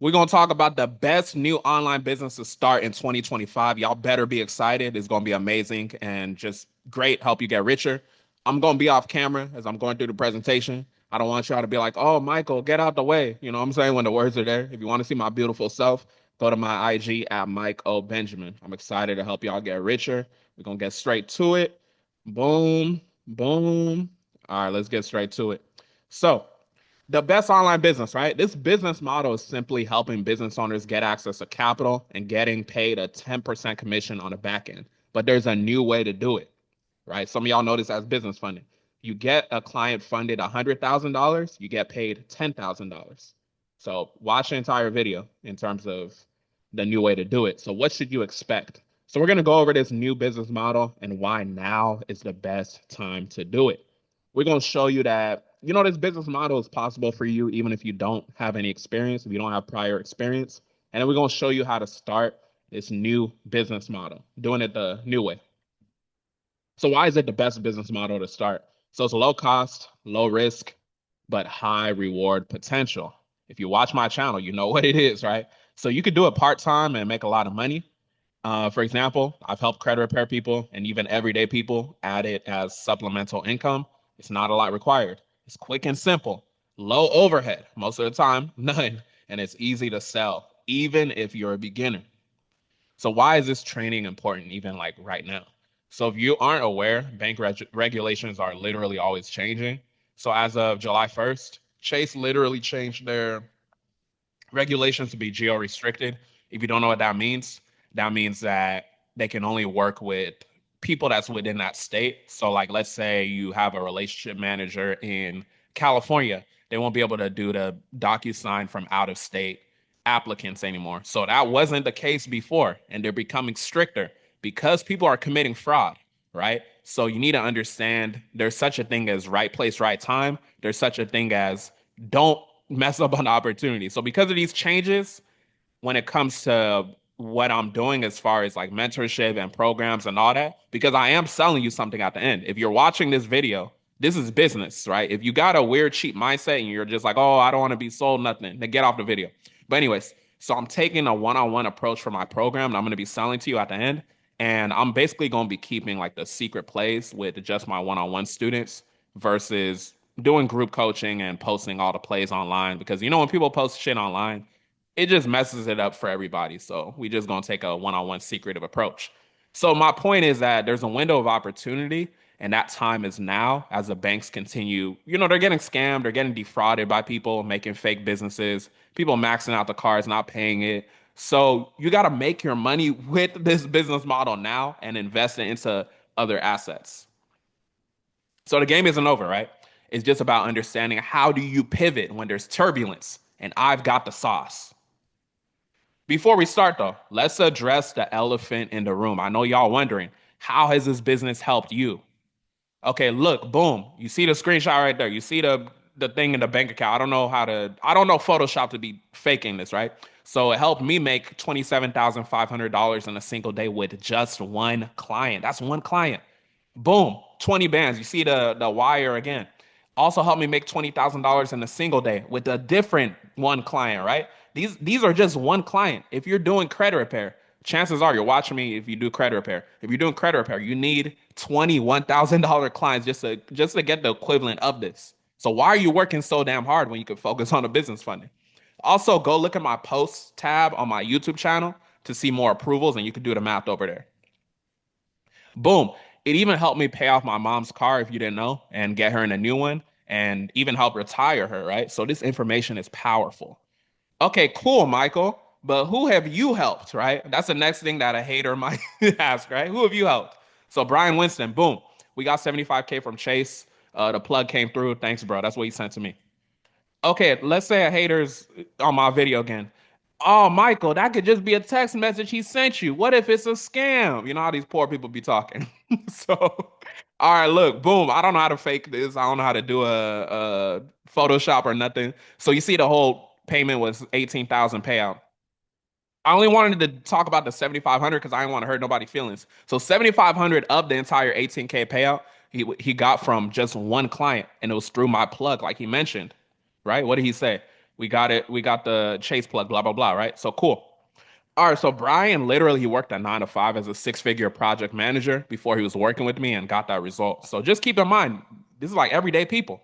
We're going to talk about the best new online business to start in 2025. Y'all better be excited. It's going to be amazing and just great, help you get richer. I'm going to be off camera as I'm going through the presentation. I don't want y'all to be like, oh, Michael, get out the way. You know what I'm saying? When the words are there. If you want to see my beautiful self, go to my IG at Mike O. Benjamin. I'm excited to help y'all get richer. We're going to get straight to it. Boom, boom. All right, let's get straight to it. So, the best online business, right? This business model is simply helping business owners get access to capital and getting paid a 10% commission on the back end. But there's a new way to do it, right? Some of y'all know this as business funding. You get a client funded $100,000, you get paid $10,000. So watch the entire video in terms of the new way to do it. So what should you expect? So we're going to go over this new business model and why now is the best time to do it. We're going to show you that, this business model is possible for you even if you don't have any experience, if you don't have prior experience. And then we're going to show you how to start this new business model, doing it the new way. So why is it the best business model to start? So it's low cost, low risk, but high reward potential. If you watch my channel, you know what it is, right? So you could do it part-time and make a lot of money. For example, I've helped credit repair people and even everyday people add it as supplemental income. It's not a lot required. It's quick and simple, low overhead, most of the time, none, and it's easy to sell, even if you're a beginner. So why is this training important, even like right now? So if you aren't aware, bank regulations are literally always changing. So as of July 1st, Chase literally changed their regulations to be geo restricted. If you don't know what that means that they can only work with people that's within that state. So, like, let's say you have a relationship manager in California, they won't be able to do the DocuSign from out of state applicants anymore. So, that wasn't the case before, and they're becoming stricter because people are committing fraud, right? So, you need to understand there's such a thing as right place, right time. There's such a thing as don't mess up on the opportunity. So because of these changes, when it comes to what I'm doing as far as like mentorship and programs and all that, because I am selling you something at the end. If you're watching this video, this is business, right? If you got a weird cheap mindset and you're just like, oh, I don't want to be sold nothing, then get off the video. But anyways, so I'm taking a one-on-one approach for my program and I'm going to be selling to you at the end. And I'm basically going to be keeping like the secret plays with just my one-on-one students versus doing group coaching and posting all the plays online because when people post shit online, it just messes it up for everybody. So we just gonna take a one-on-one secretive approach. So my point is that there's a window of opportunity, and that time is now as the banks continue, they're getting scammed, they're getting defrauded by people making fake businesses, people maxing out the cards, not paying it. So you got to make your money with this business model now and invest it into other assets. So the game isn't over, right? It's just about understanding how do you pivot when there's turbulence, and I've got the sauce. Before we start though, let's address the elephant in the room. I know y'all wondering, how has this business helped you? Okay, look, boom. You see the screenshot right there. You see the thing in the bank account. I don't know Photoshop to be faking this, right? So it helped me make $27,500 in a single day with just one client. That's one client. Boom, 20 bands. You see the wire again. Also helped me make $20,000 in a single day with a different one client, right? These are just one client. If you're doing credit repair, chances are you're watching me if you do credit repair. If you're doing credit repair, you need $21,000 clients just to get the equivalent of this. So why are you working so damn hard when you could focus on the business funding? Also, go look at my posts tab on my YouTube channel to see more approvals, and you can do the math over there. Boom. It even helped me pay off my mom's car, if you didn't know, and get her in a new one and even help retire her, right? So this information is powerful. Okay, cool, Michael. But who have you helped, right? That's the next thing that a hater might ask, right? Who have you helped? So Brian Winston, boom. We got 75K from Chase. The plug came through. Thanks, bro. That's what he sent to me. Okay, let's say a hater's on my video again. Oh, Michael, that could just be a text message he sent you. What if it's a scam? You know how these poor people be talking. So, all right, look, boom. I don't know how to fake this. I don't know how to do a Photoshop or nothing. So you see the whole payment was 18,000 payout. I only wanted to talk about the 7,500 because I didn't want to hurt nobody's feelings. So 7,500 of the entire 18K payout he got from just one client, and it was through my plug, like he mentioned, right? What did he say? We got it. We got the Chase plug, blah, blah, blah, right? So cool. All right, so Brian literally he worked at 9 to 5 as a six-figure project manager before he was working with me and got that result. So just keep in mind, this is like everyday people.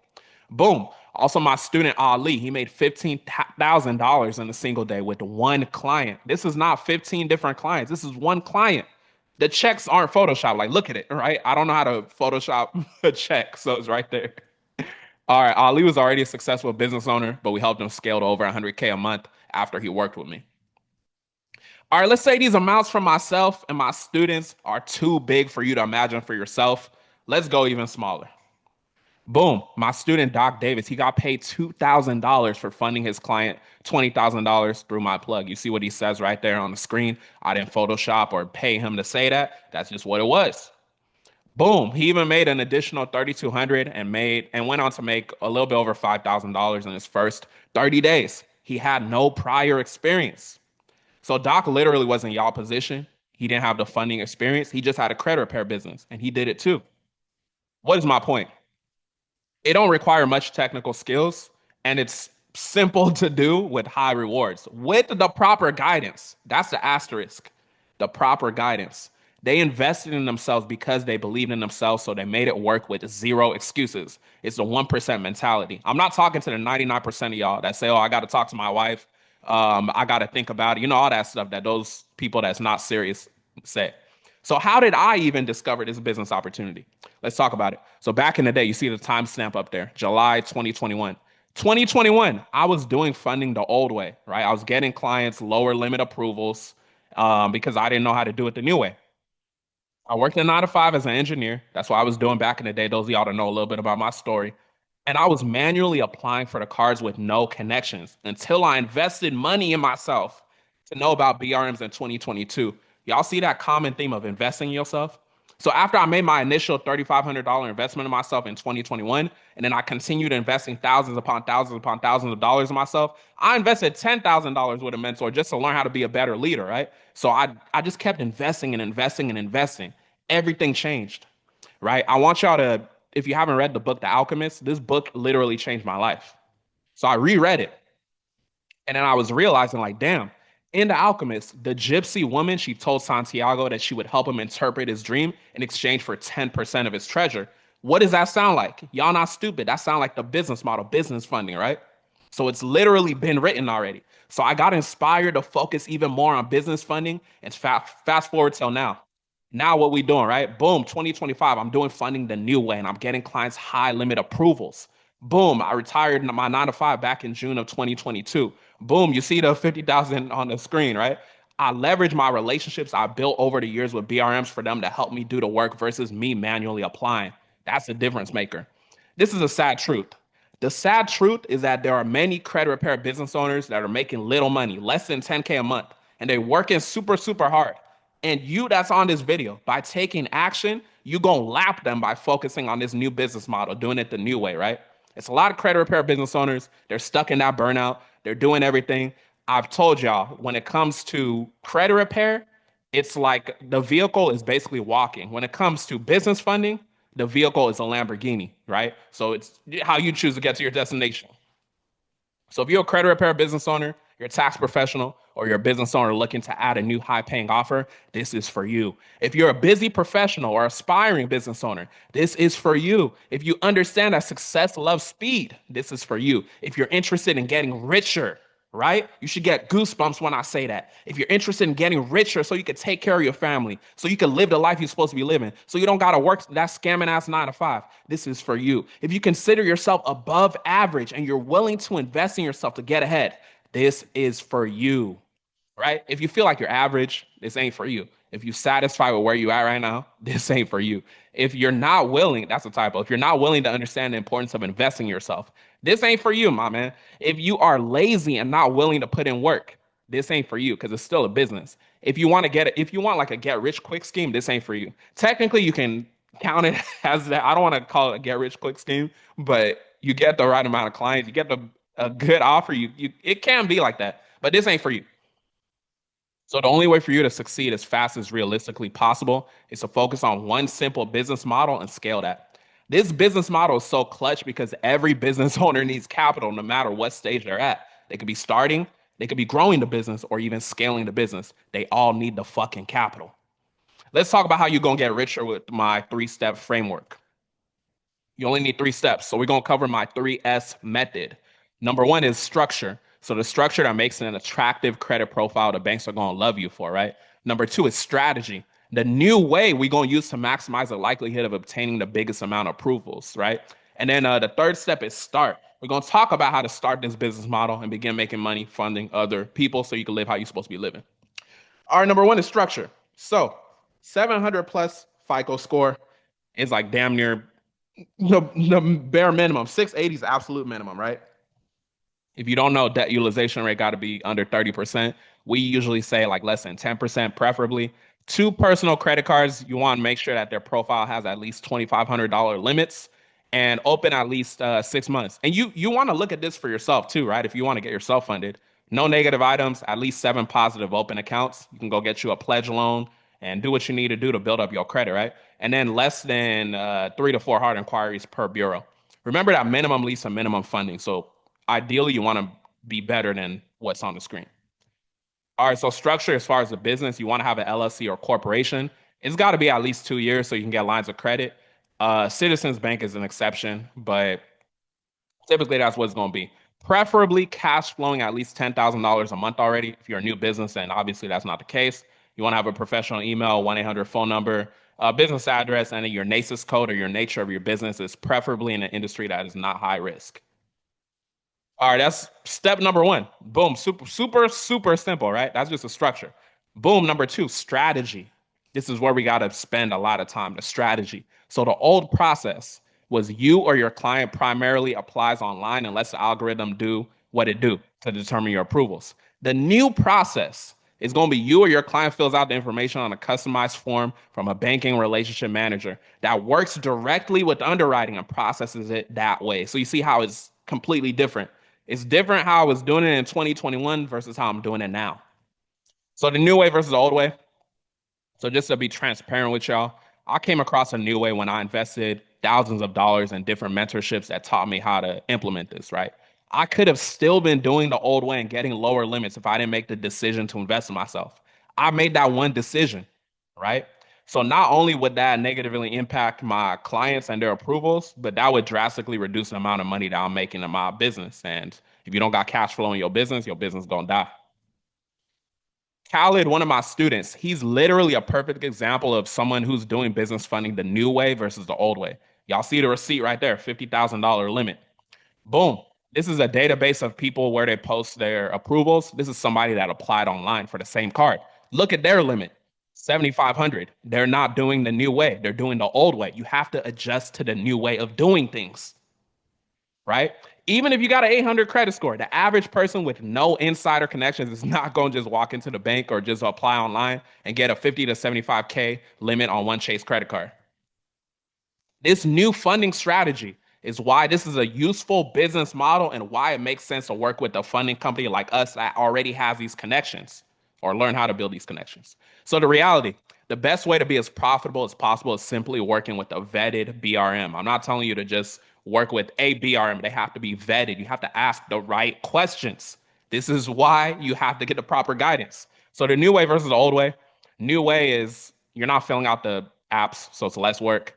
Boom. Also, my student Ali, he made $15,000 in a single day with one client. This is not 15 different clients. This is one client. The checks aren't Photoshop. Like, look at it, right? I don't know how to Photoshop a check, so it's right there. All right, Ali was already a successful business owner, but we helped him scale to over 100K a month after he worked with me. All right, let's say these amounts for myself and my students are too big for you to imagine for yourself. Let's go even smaller. Boom, my student Doc Davis, he got paid $2,000 for funding his client $20,000 through my plug. You see what he says right there on the screen? I didn't Photoshop or pay him to say that. That's just what it was. Boom, he even made an additional 3,200 and made and went on to make a little bit over $5,000 in his first 30 days. He had no prior experience. So Doc literally was in y'all position. He didn't have the funding experience. He just had a credit repair business and he did it too. What is my point? It don't require much technical skills and it's simple to do with high rewards with the proper guidance. That's the asterisk. The proper guidance. They invested in themselves because they believed in themselves, so they made it work with zero excuses. It's the 1% mentality. I'm not talking to the 99% of y'all that say, oh, I got to talk to my wife. I got to think about it. You know, all that stuff that those people that's not serious say. So how did I even discover this business opportunity? Let's talk about it. So back in the day, you see the timestamp up there, July 2021. 2021, I was doing funding the old way, right? I was getting clients lower limit approvals because I didn't know how to do it the new way. I worked at 9 to 5 as an engineer. That's what I was doing back in the day. Those of y'all to know a little bit about my story. And I was manually applying for the cards with no connections until I invested money in myself to know about BRMs in 2022. Y'all see that common theme of investing in yourself? So after I made my initial $3,500 investment in myself in 2021, and then I continued investing thousands upon thousands of dollars in myself, I invested $10,000 with a mentor just to learn how to be a better leader, right? So I just kept investing and investing and investing. Everything changed, right? I want y'all to, if you haven't read the book, The Alchemist, this book literally changed my life. So I reread it. And then I was realizing, like, damn, in The Alchemist, the gypsy woman, she told Santiago that she would help him interpret his dream in exchange for 10% of his treasure. What does that sound like? Y'all not stupid. That sound like the business model, business funding, right? So it's literally been written already. So I got inspired to focus even more on business funding and fast forward till now. Now what we doing, right? Boom, 2025, I'm doing funding the new way and I'm getting clients high limit approvals. Boom, I retired my 9 to 5 back in June of 2022. Boom, you see the 50,000 on the screen, right? I leverage my relationships I built over the years with BRMs for them to help me do the work versus me manually applying. That's the difference maker. This is a sad truth. The sad truth is that there are many credit repair business owners that are making little money, less than 10K a month, and they're working super, super hard. And you that's on this video, by taking action, you gonna lap them by focusing on this new business model, doing it the new way, right? It's a lot of credit repair business owners. They're stuck in that burnout. They're doing everything. I've told y'all when it comes to credit repair, it's like the vehicle is basically walking. When it comes to business funding, the vehicle is a Lamborghini, right? So it's how you choose to get to your destination. So if you're a credit repair business owner, you're a tax professional, or you're a business owner looking to add a new high paying offer, this is for you. If you're a busy professional or aspiring business owner, this is for you. If you understand that success loves speed, this is for you. If you're interested in getting richer, right? You should get goosebumps when I say that. If you're interested in getting richer so you can take care of your family, so you can live the life you're supposed to be living, so you don't got to work that scamming ass 9 to 5, this is for you. If you consider yourself above average and you're willing to invest in yourself to get ahead, this is for you, right? If you feel like you're average, this ain't for you. If you're satisfied with where you are right now, this ain't for you. If you're not willing, that's a typo. If you're not willing to understand the importance of investing in yourself, this ain't for you, my man. If you are lazy and not willing to put in work, this ain't for you because it's still a business. If you want to get it, if you want like a get rich quick scheme, this ain't for you. Technically, you can count it as that. I don't want to call it a get rich quick scheme, but you get the right amount of clients, you get the a good offer, you it can be like that, but this ain't for you. So the only way for you to succeed as fast as realistically possible is to focus on one simple business model and scale that. This business model is so clutch because every business owner needs capital no matter what stage they're at. They could be starting, they could be growing the business, or even scaling the business. They all need the fucking capital. Let's talk about how you're gonna get richer with my 3-step framework. You only need 3 steps. So we're going to cover my 3S method. Number one is structure. So the structure that makes it an attractive credit profile the banks are going to love you for, right? Number two is strategy. The new way we're going to use to maximize the likelihood of obtaining the biggest amount of approvals, right? And then the third step is start. We're going to talk about how to start this business model and begin making money funding other people so you can live how you're supposed to be living. All right, number one is structure. So 700 plus FICO score is like damn near the bare minimum. 680 is absolute minimum, right? If you don't know, debt utilization rate got to be under 30%. We usually say like less than 10%, preferably. Two personal credit cards, you want to make sure that their profile has at least $2,500 limits and open at least 6 months. And you want to look at this for yourself too, right? If you want to get yourself funded, no negative items, at least 7 positive open accounts. You can go get you a pledge loan and do what you need to do to build up your credit, right? And then less than 3 to 4 hard inquiries per bureau. Remember that minimum leads to minimum funding. So ideally, you want to be better than what's on the screen. All right, so structure as far as the business, you want to have an LLC or corporation. It's got to be at least 2 years so you can get lines of credit. Citizens Bank is an exception, but typically that's what it's going to be. Preferably cash flowing at least $10,000 a month already. If you're a new business, and obviously that's not the case, you want to have a professional email, 1-800 phone number, business address, and your NACES code or your nature of your business is preferably in an industry that is not high risk. All right, that's step number one. Boom, super, super, super simple, right? That's just a structure. Boom, number two, strategy. This is where we got to spend a lot of time, the strategy. So the old process was you or your client primarily applies online and lets the algorithm do what it do to determine your approvals. The new process is going to be you or your client fills out the information on a customized form from a banking relationship manager that works directly with underwriting and processes it that way. So you see how it's completely different. It's different how I was doing it in 2021 versus how I'm doing it now. So the new way versus the old way. So just to be transparent with y'all, I came across a new way when I invested thousands of dollars in different mentorships that taught me how to implement this, right? I could have still been doing the old way and getting lower limits if I didn't make the decision to invest in myself. I made that one decision, right? So not only would that negatively impact my clients and their approvals, but that would drastically reduce the amount of money that I'm making in my business. And if you don't got cash flow in your business gonna die. Khaled, one of my students, he's literally a perfect example of someone who's doing business funding the new way versus the old way. Y'all see the receipt right there, $50,000 limit. Boom. This is a database of people where they post their approvals. This is somebody that applied online for the same card. Look at their limit, 7,500. They're not doing the new way. They're doing the old way. You have to adjust to the new way of doing things, right? Even if you got an 800 credit score, the average person with no insider connections is not going to just walk into the bank or just apply online and get a 50 to 75K limit on one Chase credit card. This new funding strategy is why this is a useful business model and why it makes sense to work with a funding company like us that already has these connections or learn how to build these connections. So the reality, the best way to be as profitable as possible is simply working with a vetted BRM. I'm not telling you to just work with a BRM. They have to be vetted. You have to ask the right questions. This is why you have to get the proper guidance. So the new way versus the old way. New way is you're not filling out the apps, so it's less work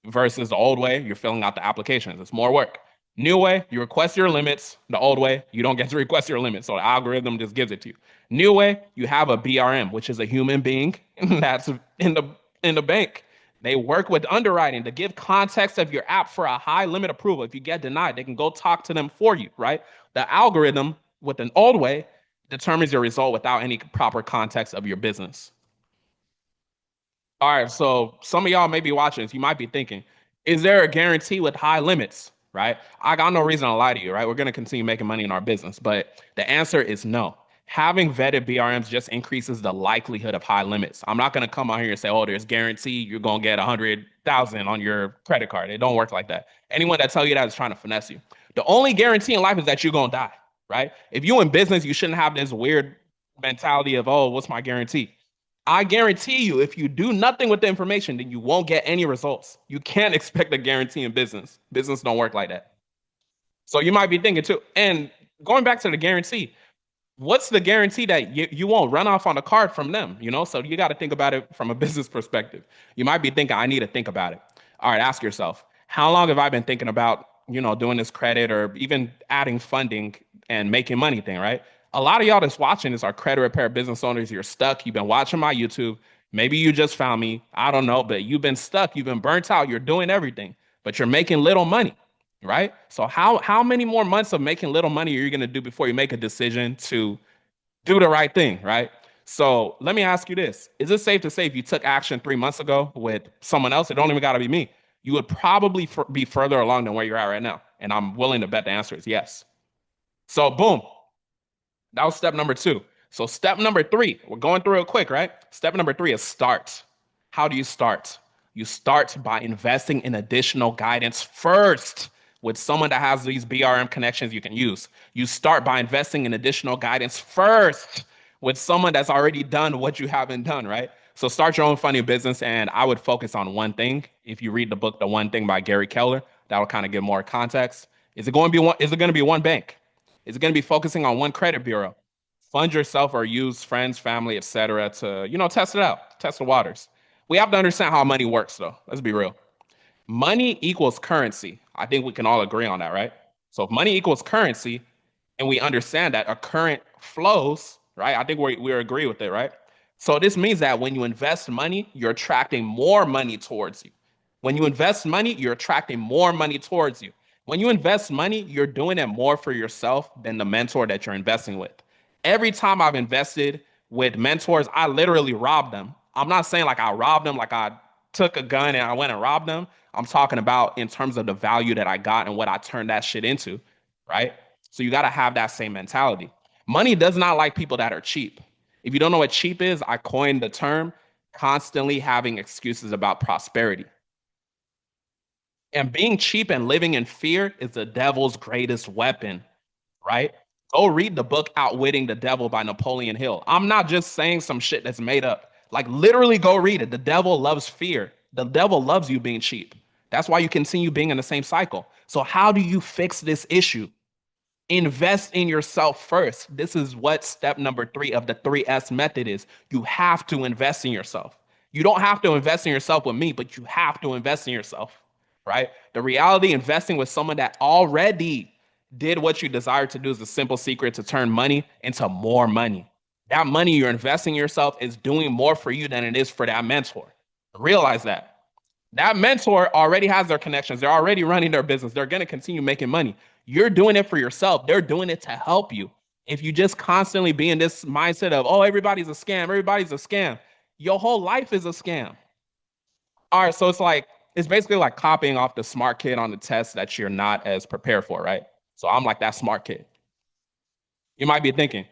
versus the old way, you're filling out the applications. It's more work. New way, you request your limits. The old way, you don't get to request your limits. So the algorithm just gives it to you. New way, you have a BRM, which is a human being that's in the bank. They work with underwriting to give context of your app for a high limit approval. If you get denied, they can go talk to them for you, right? The algorithm with an old way determines your result without any proper context of your business. All right, so some of y'all may be watching this. You might be thinking, is there a guarantee with high limits? Right? I got no reason to lie to you, right? We're going to continue making money in our business, but the answer is no. Having vetted BRMs just increases the likelihood of high limits. I'm not going to come out here and say, oh, there's guarantee you're going to get 100,000 on your credit card. It don't work like that. Anyone that tell you that is trying to finesse you. The only guarantee in life is that you're going to die, right? If you in business, you shouldn't have this weird mentality of, oh, what's my guarantee? I guarantee you, if you do nothing with the information, then you won't get any results. You can't expect a guarantee in business. Business don't work like that. So you might be thinking too, and going back to the guarantee, what's the guarantee that you won't run off on a card from them? So you got to think about it from a business perspective. You might be thinking, I need to think about it. All right, ask yourself, how long have I been thinking about, doing this credit or even adding funding and making money thing, right? A lot of y'all that's watching this are credit repair business owners. You're stuck. You've been watching my YouTube. Maybe you just found me. I don't know, but you've been stuck. You've been burnt out. You're doing everything, but you're making little money, right? So how many more months of making little money are you going to do before you make a decision to do the right thing, right? So let me ask you this. Is it safe to say if you took action 3 months ago with someone else, it don't even got to be me, you would probably be further along than where you're at right now? And I'm willing to bet the answer is yes. So boom, that was step number two. So step number three, we're going through it quick, right? Step number three is start. How do you start? You start by investing in additional guidance first with someone that has these BRM connections you can use. You start by investing in additional guidance first with someone that's already done what you haven't done, right? So start your own funny business, and I would focus on one thing. If you read the book, The One Thing by Gary Keller, that will kind of give more context. Is it going to be one? Is it going to be one bank? Is it going to be focusing on one credit bureau? Fund yourself or use friends, family, etc. to test it out, test the waters. We have to understand how money works, though. Let's be real. Money equals currency. I think we can all agree on that, right? So if money equals currency, and we understand that a current flows, right? I think we agree with it, right? So this means that when you invest money, you're attracting more money towards you. When you invest money, you're attracting more money towards you. When you invest money, you're doing it more for yourself than the mentor that you're investing with. Every time I've invested with mentors, I literally robbed them. I'm not saying like I robbed them, like I took a gun and I went and robbed them. I'm talking about in terms of the value that I got and what I turned that shit into, right? So you got to have that same mentality. Money does not like people that are cheap. If you don't know what cheap is, I coined the term constantly having excuses about prosperity. And being cheap and living in fear is the devil's greatest weapon, right? Go read the book Outwitting the Devil by Napoleon Hill. I'm not just saying some shit that's made up. Like, literally, go read it. The devil loves fear. The devil loves you being cheap. That's why you continue being in the same cycle. So, how do you fix this issue? Invest in yourself first. This is what step number three of the 3S method is. You have to invest in yourself. You don't have to invest in yourself with me, but you have to invest in yourself, right? The reality, investing with someone that already did what you desire to do is the simple secret to turn money into more money. That money you're investing in yourself is doing more for you than it is for that mentor. Realize that. That mentor already has their connections. They're already running their business. They're going to continue making money. You're doing it for yourself. They're doing it to help you. If you just constantly be in this mindset of, oh, everybody's a scam, everybody's a scam, your whole life is a scam. All right, so it's basically like copying off the smart kid on the test that you're not as prepared for, right? So I'm like that smart kid. You might be thinking,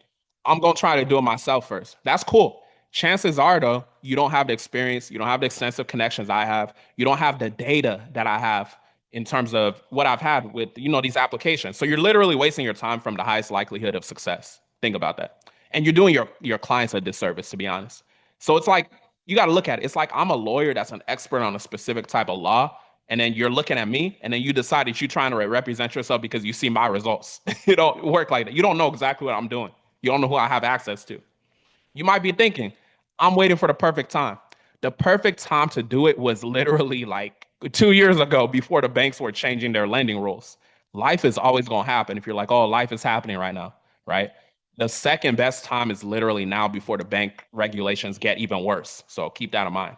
I'm going to try to do it myself first. That's cool. Chances are, though, you don't have the experience, you don't have the extensive connections I have, you don't have the data that I have in terms of what I've had with these applications. So you're literally wasting your time from the highest likelihood of success. Think about that. And you're doing your clients a disservice, to be honest. So it's like you got to look at it. It's like I'm a lawyer that's an expert on a specific type of law, and then you're looking at me, and then you decide that you're trying to represent yourself because you see my results. It don't work like that. You don't know exactly what I'm doing. You don't know who I have access to. You might be thinking, I'm waiting for the perfect time. The perfect time to do it was literally like 2 years ago before the banks were changing their lending rules. Life is always going to happen if you're like, oh, life is happening right now, right? The second best time is literally now before the bank regulations get even worse. So keep that in mind.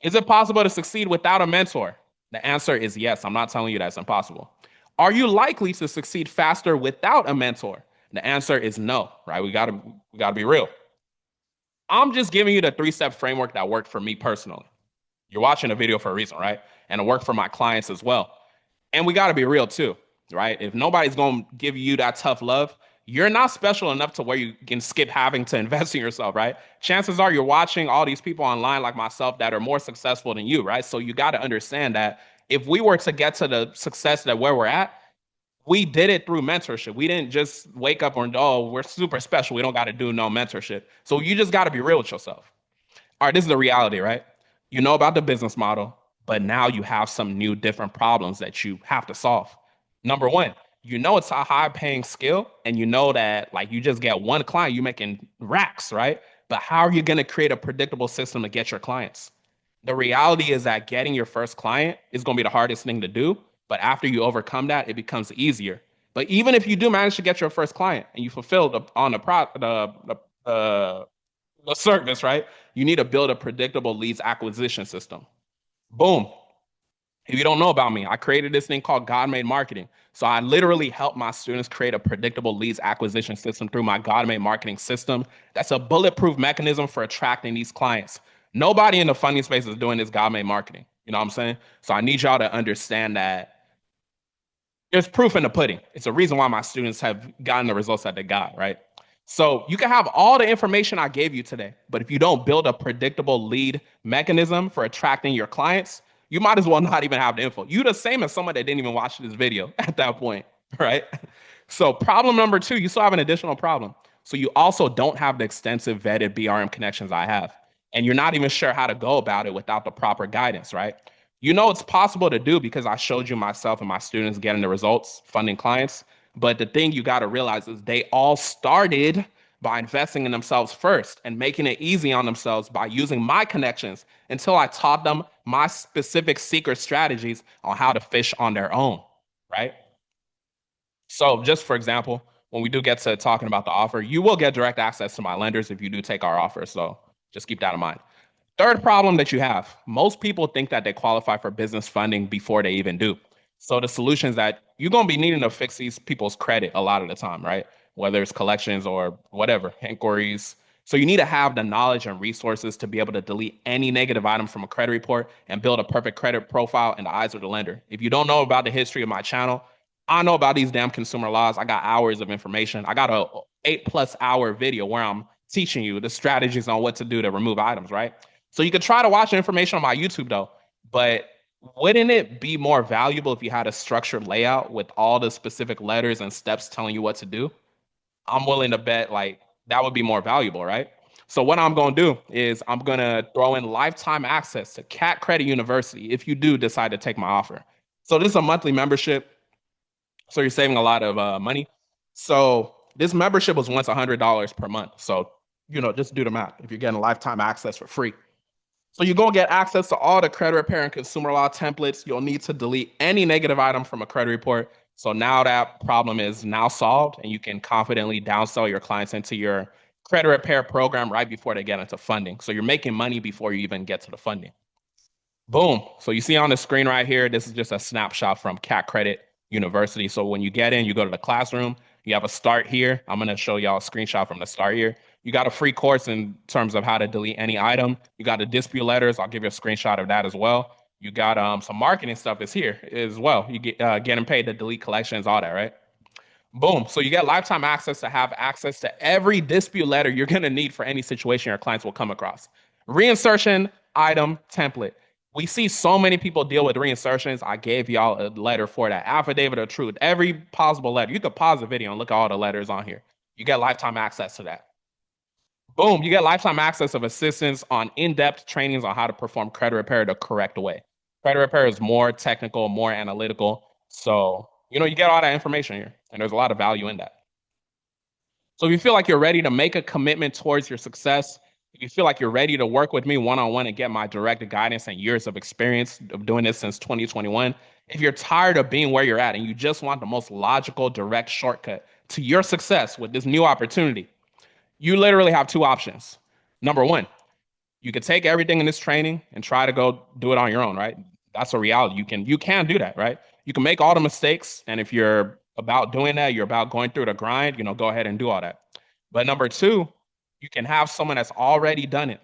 Is it possible to succeed without a mentor? The answer is yes. I'm not telling you that's impossible. Are you likely to succeed faster without a mentor? The answer is no, right? We gotta be real. I'm just giving you the three-step framework that worked for me personally. You're watching a video for a reason, right? And it worked for my clients as well. And we got to be real too, right? If nobody's going to give you that tough love, you're not special enough to where you can skip having to invest in yourself, right? Chances are you're watching all these people online like myself that are more successful than you, right? So you got to understand that if we were to get to the success that where we're at, we did it through mentorship. We didn't just wake up and, oh, we're super special. We don't got to do no mentorship. So you just got to be real with yourself. All right, this is the reality, right? You know about the business model, but now you have some new different problems that you have to solve. Number one, You know it's a high paying skill, and you know that like you just get one client, you're making racks, right? But how are you going to create a predictable system to get your clients? The reality is that getting your first client is going to be the hardest thing to do. But after you overcome that, it becomes easier. But even if you do manage to get your first client and you fulfill on the service, right? You need to build a predictable leads acquisition system. Boom. If you don't know about me, I created this thing called God Made Marketing. So I literally help my students create a predictable leads acquisition system through my God Made Marketing system. That's a bulletproof mechanism for attracting these clients. Nobody in the funding space is doing this God Made Marketing. You know what I'm saying? So I need y'all to understand that there's proof in the pudding. It's a reason why my students have gotten the results that they got, right? So you can have all the information I gave you today, but if you don't build a predictable lead mechanism for attracting your clients, you might as well not even have the info. You the same as someone that didn't even watch this video at that point, right? So problem number two, you still have an additional problem. So you also don't have the extensive vetted BRM connections I have. And you're not even sure how to go about it without the proper guidance, right? You know it's possible to do because I showed you myself and my students getting the results, funding clients. But the thing you got to realize is they all started by investing in themselves first and making it easy on themselves by using my connections until I taught them my specific secret strategies on how to fish on their own, right? So, just for example, when we do get to talking about the offer, you will get direct access to my lenders if you do take our offer. So, just keep that in mind. Third problem that you have, most people think that they qualify for business funding before they even do. So the solution is that you're going to be needing to fix these people's credit a lot of the time, right? Whether it's collections or whatever, inquiries. So you need to have the knowledge and resources to be able to delete any negative item from a credit report and build a perfect credit profile in the eyes of the lender. If you don't know about the history of my channel, I know about these damn consumer laws. I got hours of information. I got a 8+ hour video where I'm teaching you the strategies on what to do to remove items, right? So you could try to watch the information on my YouTube though, but wouldn't it be more valuable if you had a structured layout with all the specific letters and steps telling you what to do? I'm willing to bet like that would be more valuable, right? So what I'm going to do is I'm going to throw in lifetime access to Cat Credit University if you do decide to take my offer. So this is a monthly membership, so you're saving a lot of money. So this membership was once $100 per month. So just do the math. If you're getting lifetime access for free, so you're going to get access to all the credit repair and consumer law templates. You'll need to delete any negative item from a credit report. So now that problem is now solved, and you can confidently downsell your clients into your credit repair program right before they get into funding. So you're making money before you even get to the funding. Boom. So you see on the screen right here, this is just a snapshot from Cat Credit University. So when you get in, you go to the classroom, you have a start here. I'm going to show y'all a screenshot from the start here. You got a free course in terms of how to delete any item. You got the dispute letters. I'll give you a screenshot of that as well. You got some marketing stuff is here as well. You get getting paid to delete collections, all that, right? Boom. So you get lifetime access to have access to every dispute letter you're going to need for any situation your clients will come across. Reinsertion item template. We see so many people deal with reinsertions. I gave y'all a letter for that affidavit of truth, every possible letter. You could pause the video and look at all the letters on here. You get lifetime access to that. Boom, you get lifetime access of assistance on in-depth trainings on how to perform credit repair the correct way. Credit repair is more technical, more analytical. So, you get all that information here, and there's a lot of value in that. So if you feel like you're ready to make a commitment towards your success, if you feel like you're ready to work with me one-on-one and get my direct guidance and years of experience of doing this since 2021, if you're tired of being where you're at and you just want the most logical, direct shortcut to your success with this new opportunity, you literally have two options. Number one, you could take everything in this training and try to go do it on your own, right? That's a reality. You can do that, right? You can make all the mistakes, and if you're about doing that, you're about going through the grind, go ahead and do all that. But number two, you can have someone that's already done it,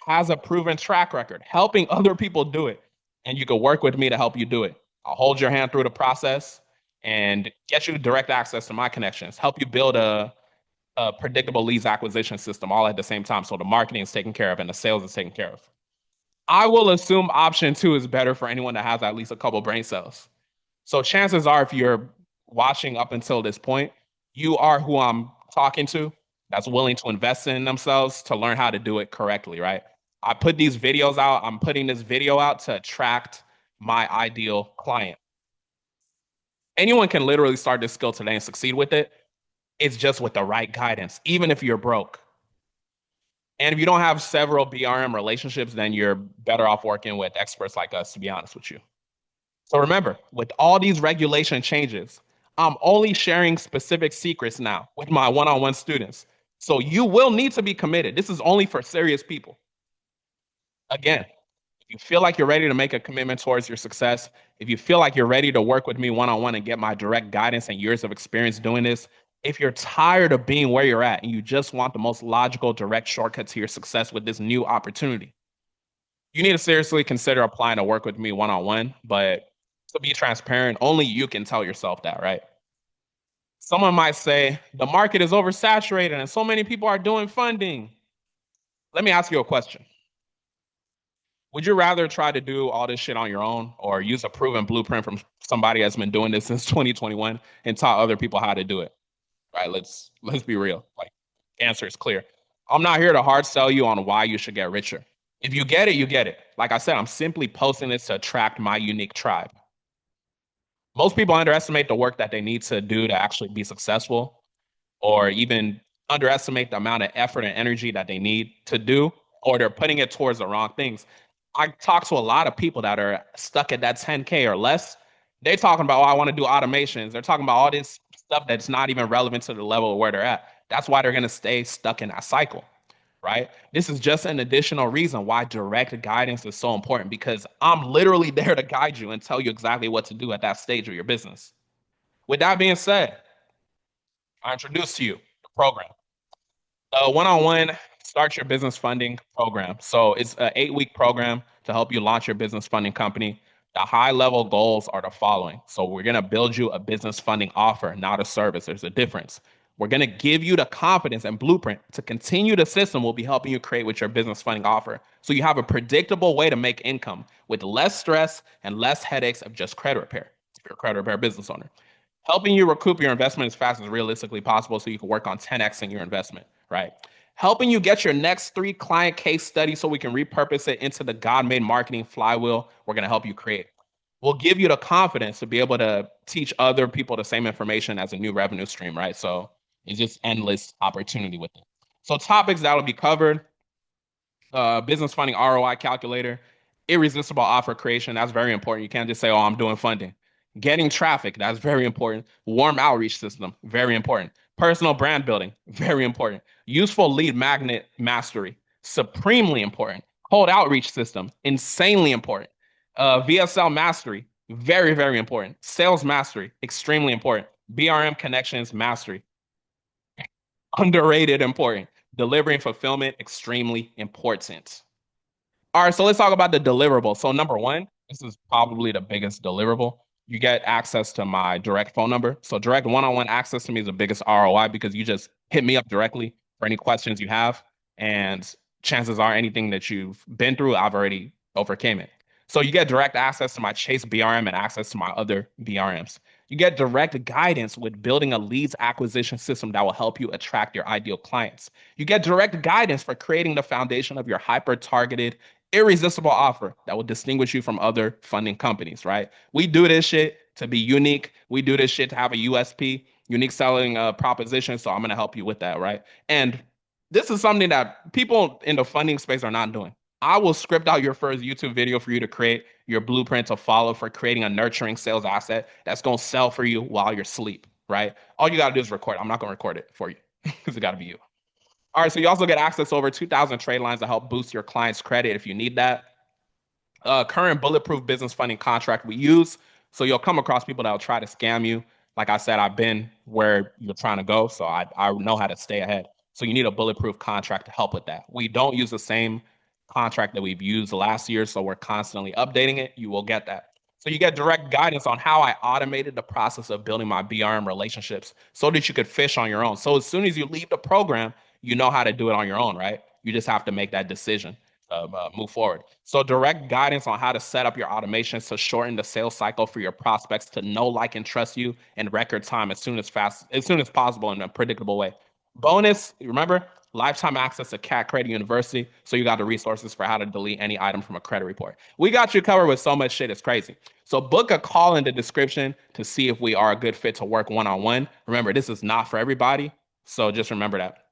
has a proven track record, helping other people do it, and you can work with me to help you do it. I'll hold your hand through the process and get you direct access to my connections, help you build a predictable leads acquisition system all at the same time. So the marketing is taken care of and the sales is taken care of. I will assume option two is better for anyone that has at least a couple brain cells. So chances are, if you're watching up until this point, you are who I'm talking to that's willing to invest in themselves to learn how to do it correctly, right? I put these videos out. I'm putting this video out to attract my ideal client. Anyone can literally start this skill today and succeed with it. It's just with the right guidance, even if you're broke. And if you don't have several BRM relationships, then you're better off working with experts like us, to be honest with you. So remember, with all these regulation changes, I'm only sharing specific secrets now with my one on one students. So you will need to be committed. This is only for serious people. Again, if you feel like you're ready to make a commitment towards your success, if you feel like you're ready to work with me one on one and get my direct guidance and years of experience doing this, if you're tired of being where you're at and you just want the most logical, direct shortcut to your success with this new opportunity, you need to seriously consider applying to work with me one on one. But to be transparent, only you can tell yourself that, right? Someone might say the market is oversaturated and so many people are doing funding. Let me ask you a question. Would you rather try to do all this shit on your own or use a proven blueprint from somebody that's been doing this since 2021 and taught other people how to do it? Right? Let's be real. Like, answer is clear. I'm not here to hard sell you on why you should get richer. If you get it, you get it. Like I said, I'm simply posting this to attract my unique tribe. Most people underestimate the work that they need to do to actually be successful, or even underestimate the amount of effort and energy that they need to do, or they're putting it towards the wrong things. I talk to a lot of people that are stuck at that 10K or less. They talking about, oh, I want to do automations. They're talking about all this stuff that's not even relevant to the level of where they're at. That's why they're going to stay stuck in that cycle, right? This is just an additional reason why direct guidance is so important, because I'm literally there to guide you and tell you exactly what to do at that stage of your business. With that being said, I introduce to you the program. The one-on-one start your business funding program. So it's an 8-week program to help you launch your business funding company. The high-level goals are the following. So we're going to build you a business funding offer, not a service. There's a difference. We're going to give you the confidence and blueprint to continue the system we'll be helping you create with your business funding offer. So you have a predictable way to make income with less stress and less headaches of just credit repair if you're a credit repair business owner. Helping you recoup your investment as fast as realistically possible so you can work on 10xing your investment, right? Helping you get your next 3 client case studies so we can repurpose it into the God made marketing flywheel we're going to help you create. We'll give you the confidence to be able to teach other people the same information as a new revenue stream, right? So it's just endless opportunity with it. So topics that will be covered: business funding ROI calculator, irresistible offer creation. That's very important. You can't just say, oh, I'm doing funding. Getting traffic. That's very important. Warm outreach system. Very important. Personal brand building. Very important. Useful lead magnet mastery. Supremely important. Cold outreach system. Insanely important. VSL mastery. Very, very important. Sales mastery. Extremely important. BRM connections mastery. Underrated important. Delivery and fulfillment, extremely important. All right, so let's talk about the deliverable. So number one, this is probably the biggest deliverable. You get access to my direct phone number. So direct one-on-one access to me is the biggest ROI because you just hit me up directly for any questions you have. And chances are anything that you've been through, I've already overcame it. So you get direct access to my Chase BRM and access to my other BRMs. You get direct guidance with building a leads acquisition system that will help you attract your ideal clients. You get direct guidance for creating the foundation of your hyper targeted, irresistible offer that will distinguish you from other funding companies, right? We do this shit to be unique. We do this shit to have a USP, unique selling proposition. So I'm going to help you with that, right? And this is something that people in the funding space are not doing. I will script out your first YouTube video for you to create your blueprint to follow for creating a nurturing sales asset that's going to sell for you while you're asleep, right? All you got to do is record. I'm not going to record it for you because it got to be you. All right, so you also get access to over 2,000 trade lines to help boost your client's credit if you need that. Current bulletproof business funding contract we use. So you'll come across people that will try to scam you. Like I said, I've been where you're trying to go, so I know how to stay ahead. So you need a bulletproof contract to help with that. We don't use the same contract that we've used last year, so we're constantly updating it. You will get that. So you get direct guidance on how I automated the process of building my BRM relationships so that you could fish on your own. So as soon as you leave the program, you know how to do it on your own, right? You just have to make that decision. Move forward. So direct guidance on how to set up your automations to shorten the sales cycle for your prospects to know, like, and trust you in record time as soon as possible in a predictable way. Bonus, remember, lifetime access to Cat Credit University, so you got the resources for how to delete any item from a credit report. We got you covered with so much shit, it's crazy. So book a call in the description to see if we are a good fit to work one on one. Remember, this is not for everybody, so just remember that.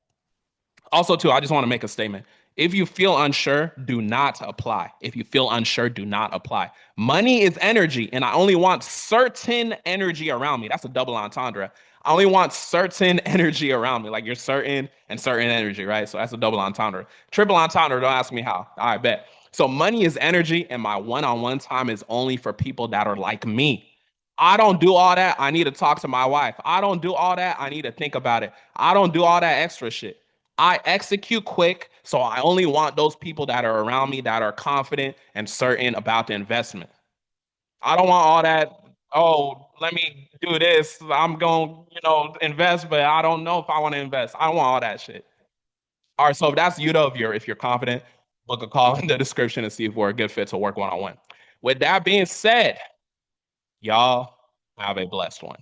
Also, too, I just want to make a statement. If you feel unsure, do not apply. If you feel unsure, do not apply. Money is energy, and I only want certain energy around me. That's a double entendre. I only want certain energy around me. Like you're certain and certain energy, right? So that's a double entendre. Triple entendre, don't ask me how. I bet. So money is energy, and my one on one time is only for people that are like me. I don't do all that. I need to talk to my wife. I don't do all that. I need to think about it. I don't do all that extra shit. I execute quick, so I only want those people that are around me that are confident and certain about the investment. I don't want all that, oh, let me do this. I'm going, invest, but I don't know if I want to invest. I don't want all that shit. All right, so if that's you though, if you're confident, book a call in the description and see if we're a good fit to work one on one. With that being said, y'all have a blessed one.